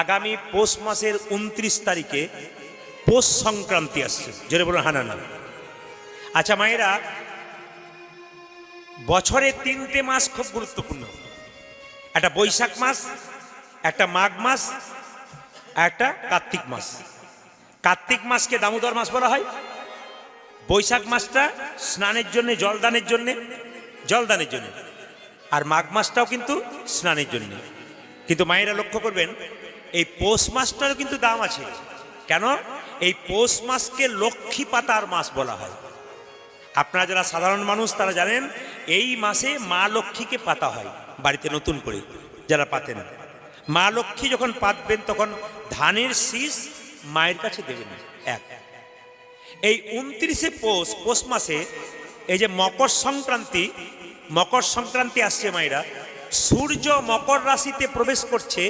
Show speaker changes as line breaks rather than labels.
আগামী পৌষ মাসের 29 তারিখে পৌষ সংক্রান্তি আসছে, জোরে বলুন হানা না। আচ্ছা মায়েরা, বছরে 3টে মাস খুব গুরুত্বপূর্ণ, একটা বৈশাখ মাস, একটা মাঘ মাস, একটা কার্তিক মাস। কার্তিক মাসকে দামোদর মাস বলা হয়। বৈশাখ মাসটা স্নানের জন্য, জলদানের জন্য, আর মাঘ মাসটাও কিন্তু স্নানের জন্য। কিন্তু মায়েরা লক্ষ্য করবেন, এই পৌষ মাসটারও কিন্তু দাম আছে। কেন? এই পৌষ মাসকে লক্ষ্মী পাতার মাস বলা হয়। আপনারা যারা সাধারণ মানুষ তারা জানেন, এই মাসে মা লক্ষ্মীকে পাতা হয় বাড়িতে নতুন করে। যারা পাতেন, মা লক্ষ্মী যখন পাতবেন তখন ধানের শীষ মায়ের কাছে দেবেন। এক, এই 29শে পৌষ মাসে এই যে মকর সংক্রান্তি আসছে মায়েরা, সূর্য মকর রাশিতে প্রবেশ করছে